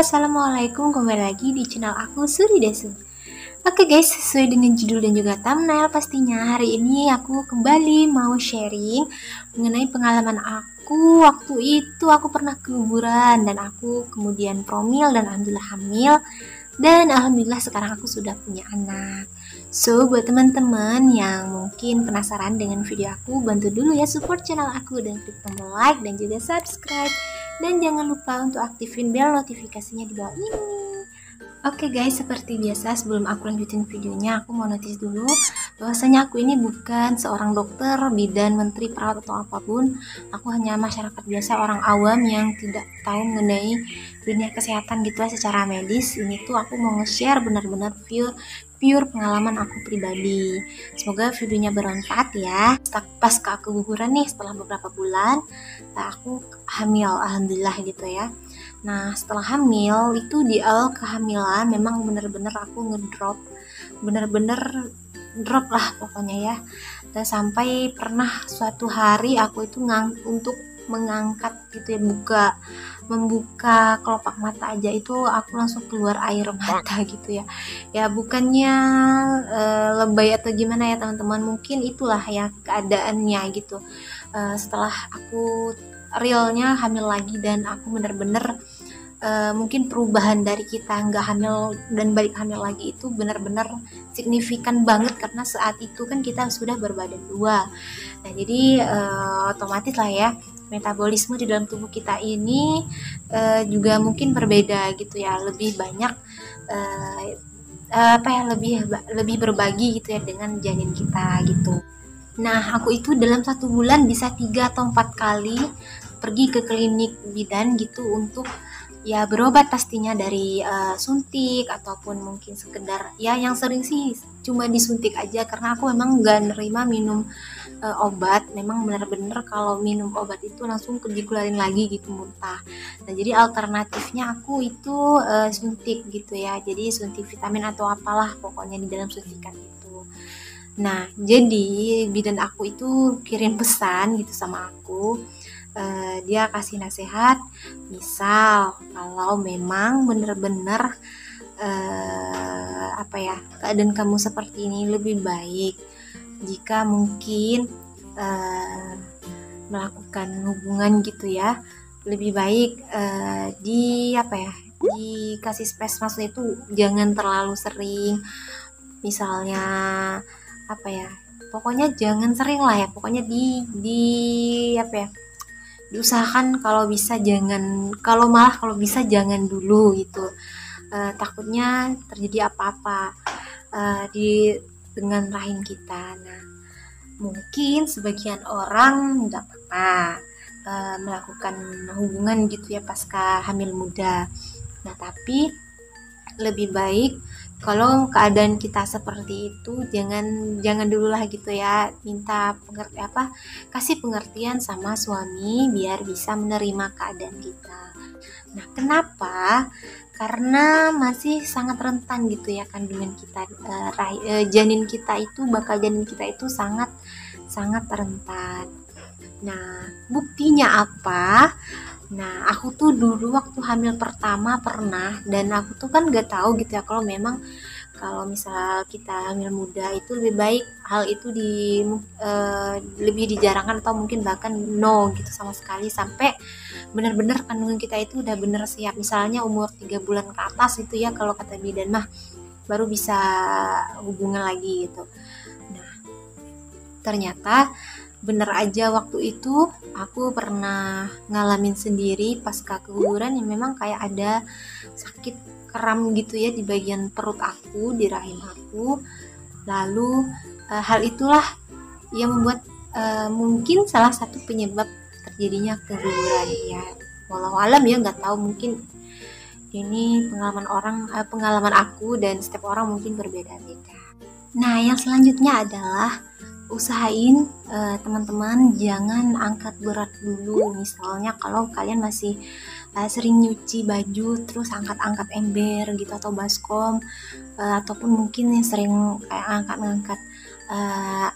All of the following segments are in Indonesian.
assalamualaikum, kembali lagi di channel aku Suri Desu. Oke guys, sesuai dengan judul dan juga thumbnail, pastinya hari ini aku kembali mau sharing mengenai pengalaman aku waktu itu aku pernah keguguran dan aku kemudian promil dan alhamdulillah hamil. Dan alhamdulillah sekarang aku sudah punya anak. So, buat teman-teman yang mungkin penasaran dengan video aku, bantu dulu ya support channel aku dan klik tombol like dan juga subscribe. Dan jangan lupa untuk aktifin bel notifikasinya di bawah ini. Oke guys, seperti biasa sebelum aku lanjutin videonya, aku mau notice dulu bahwasanya aku ini bukan seorang dokter, bidan, menteri, perawat atau apapun. Aku hanya masyarakat biasa, orang awam yang tidak tahu mengenai dunia kesehatan gitu secara medis. Ini tuh aku mau nge-share benar-benar pure pengalaman aku pribadi. Semoga videonya bermanfaat ya. Pas ke keguguran nih setelah beberapa bulan, aku hamil, alhamdulillah gitu ya. Nah, setelah hamil itu di awal kehamilan memang bener-bener aku ngedrop, bener-bener drop lah pokoknya ya. Dan sampai pernah suatu hari aku itu untuk mengangkat gitu ya, membuka kelopak mata aja itu aku langsung keluar air mata gitu ya. Ya bukannya lebay atau gimana ya teman-teman, mungkin itulah ya keadaannya gitu. Setelah aku realnya hamil lagi dan aku bener-bener mungkin perubahan dari kita nggak hamil dan balik hamil lagi itu benar-benar signifikan banget karena saat itu kan kita sudah berbadan dua. Nah jadi otomatis lah ya metabolisme di dalam tubuh kita ini juga mungkin berbeda gitu ya, lebih banyak lebih berbagi gitu ya dengan janin kita gitu. Nah aku itu dalam 1 bulan bisa 3 atau 4 kali pergi ke klinik bidan gitu untuk ya berobat, pastinya dari suntik ataupun mungkin sekedar ya yang sering sih cuma disuntik aja karena aku memang nggak nerima minum obat. Memang benar-benar kalau minum obat itu langsung dikeluarin lagi gitu muntah. Nah jadi alternatifnya aku itu suntik gitu ya, jadi suntik vitamin atau apalah pokoknya di dalam suntikan itu. Nah jadi bidan aku itu kirim pesan gitu sama aku. Dia kasih nasihat, misal kalau memang bener-bener keadaan kamu seperti ini, lebih baik jika mungkin melakukan hubungan gitu ya, lebih baik dikasih space, maksudnya itu jangan terlalu sering, misalnya pokoknya jangan sering lah ya, pokoknya diusahakan kalau bisa jangan, kalau bisa jangan dulu gitu. Takutnya terjadi apa-apa dengan rahim kita. Nah mungkin sebagian orang nggak apa-apa melakukan hubungan gitu ya pasca hamil muda. Nah tapi lebih baik kalau keadaan kita seperti itu jangan dulu lah gitu ya, minta kasih pengertian sama suami biar bisa menerima keadaan kita. Nah kenapa? Karena masih sangat rentan gitu ya kandungan kita, janin kita itu sangat rentan. Nah buktinya apa? Nah aku tuh dulu waktu hamil pertama pernah, dan aku tuh kan gak tahu gitu ya kalau misal kita hamil muda itu lebih baik hal itu lebih dijarangkan atau mungkin bahkan no gitu sama sekali, sampai benar-benar kandungan kita itu udah bener siap, misalnya umur 3 bulan ke atas itu ya kalau kata bidan mah baru bisa hubungan lagi gitu. Nah ternyata bener aja waktu itu aku pernah ngalamin sendiri pasca keguguran yang memang kayak ada sakit kram gitu ya di bagian perut aku, di rahim aku. Lalu hal itulah yang membuat mungkin salah satu penyebab terjadinya keguguran ya. Walau alam ya, nggak tahu, mungkin ini pengalaman aku dan setiap orang mungkin berbeda-beda. Nah yang selanjutnya adalah usahain teman-teman jangan angkat berat dulu. Misalnya kalau kalian masih sering nyuci baju terus angkat-angkat ember gitu atau baskom, ataupun mungkin yang sering kayak angkat-angkat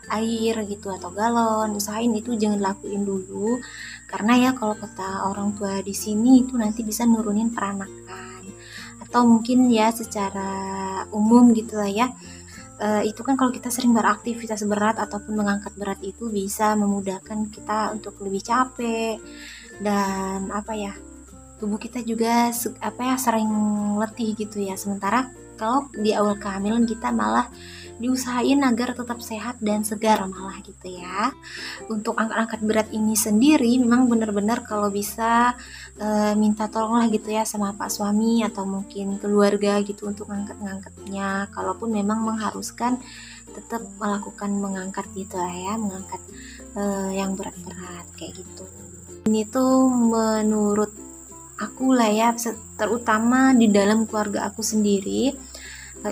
air gitu atau galon, usahain itu jangan lakuin dulu karena ya kalau kata orang tua di sini itu nanti bisa nurunin peranakan. atau mungkin ya secara umum gitu lah ya. Itu kan kalau kita sering beraktivitas berat ataupun mengangkat berat itu bisa memudahkan kita untuk lebih capek dan tubuh kita juga sering letih gitu ya. Sementara kalau di awal kehamilan kita malah diusahain agar tetap sehat dan segar malah gitu ya. Untuk angkat-angkat berat ini sendiri memang benar-benar kalau bisa minta tolonglah gitu ya sama pak suami atau mungkin keluarga gitu untuk ngangkat-ngangkatnya, kalaupun memang mengharuskan tetap mengangkat gitu lah ya, mengangkat yang berat-berat kayak gitu. Ini tuh menurut aku lah ya, terutama di dalam keluarga aku sendiri,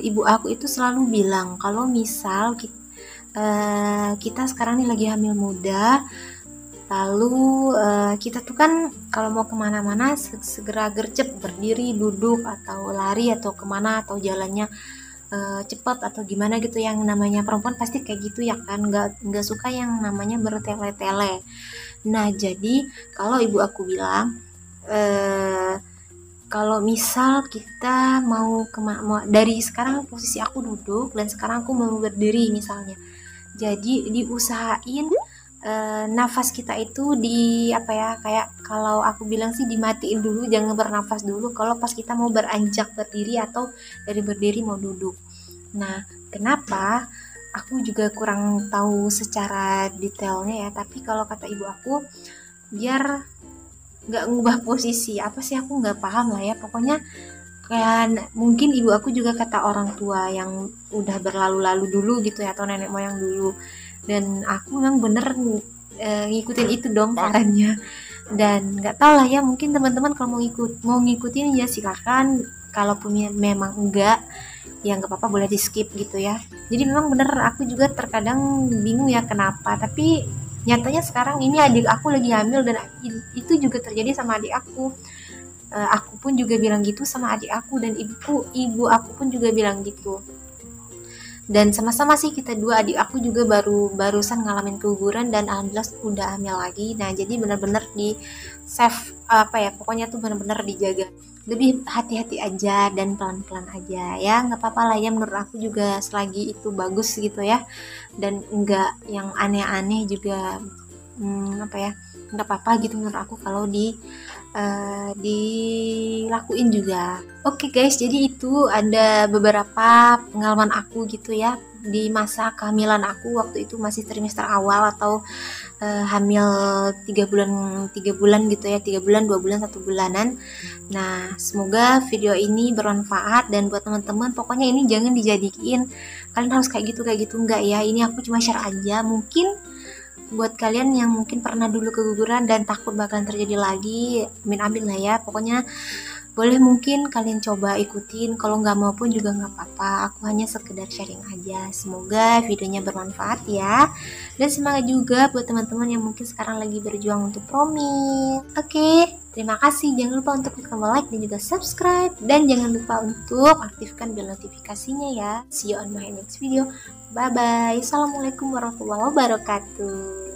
ibu aku itu selalu bilang kalau misal kita sekarang nih lagi hamil muda, lalu kita tuh kan kalau mau kemana-mana segera gercep berdiri, duduk atau lari atau kemana atau jalannya cepat atau gimana gitu. Yang namanya perempuan pasti kayak gitu ya kan, nggak suka yang namanya bertele-tele. Nah jadi kalau ibu aku bilang kalau misal kita mau dari sekarang posisi aku duduk dan sekarang aku mau berdiri misalnya, jadi diusahain nafas kita itu kayak kalau aku bilang sih dimatiin dulu, jangan bernafas dulu kalau pas kita mau beranjak berdiri atau dari berdiri mau duduk. Nah kenapa aku juga kurang tahu secara detailnya ya, tapi kalau kata ibu aku biar nggak ngubah posisi aku nggak paham lah ya, pokoknya kayak mungkin ibu aku juga kata orang tua yang udah berlalu-lalu dulu gitu ya, atau nenek moyang dulu, dan aku memang bener ngikutin itu dong sarannya. Dan nggak tahu lah ya, mungkin teman-teman kalau mau ngikutin ya silakan, kalaupun memang enggak ya nggak apa-apa, boleh di skip gitu ya. Jadi memang bener aku juga terkadang bingung ya kenapa, tapi nyatanya sekarang ini adik aku lagi hamil dan itu juga terjadi sama adik aku. Aku pun juga bilang gitu sama adik aku, dan ibu aku pun juga bilang gitu. Dan sama-sama sih kita dua, adik aku juga barusan ngalamin keguguran dan alhamdulillah udah hamil lagi. Nah jadi benar-benar di save pokoknya tuh benar-benar dijaga, lebih hati-hati aja dan pelan-pelan aja ya, nggak apa-apa lah ya, menurut aku juga selagi itu bagus gitu ya, dan enggak yang aneh-aneh juga nggak apa-apa gitu menurut aku kalau dilakuin juga. Oke guys, jadi itu ada beberapa pengalaman aku gitu ya di masa kehamilan aku, waktu itu masih trimester awal atau hamil 3 bulan gitu ya, 3 bulan, 2 bulan, 1 bulanan. Nah semoga video ini bermanfaat, dan buat teman-teman pokoknya ini jangan dijadiin kalian harus kayak gitu enggak ya, ini aku cuma share aja. Mungkin buat kalian yang mungkin pernah dulu keguguran dan takut bakalan terjadi lagi, amin lah ya, pokoknya boleh mungkin kalian coba ikutin, kalau nggak mau pun juga nggak apa-apa, aku hanya sekedar sharing aja. Semoga videonya bermanfaat ya, dan semangat juga buat teman-teman yang mungkin sekarang lagi berjuang untuk promil. Oke, terima kasih, jangan lupa untuk klik tombol like dan juga subscribe, dan jangan lupa untuk aktifkan bel notifikasinya ya. See you on my next video, bye bye. Assalamualaikum warahmatullahi wabarakatuh.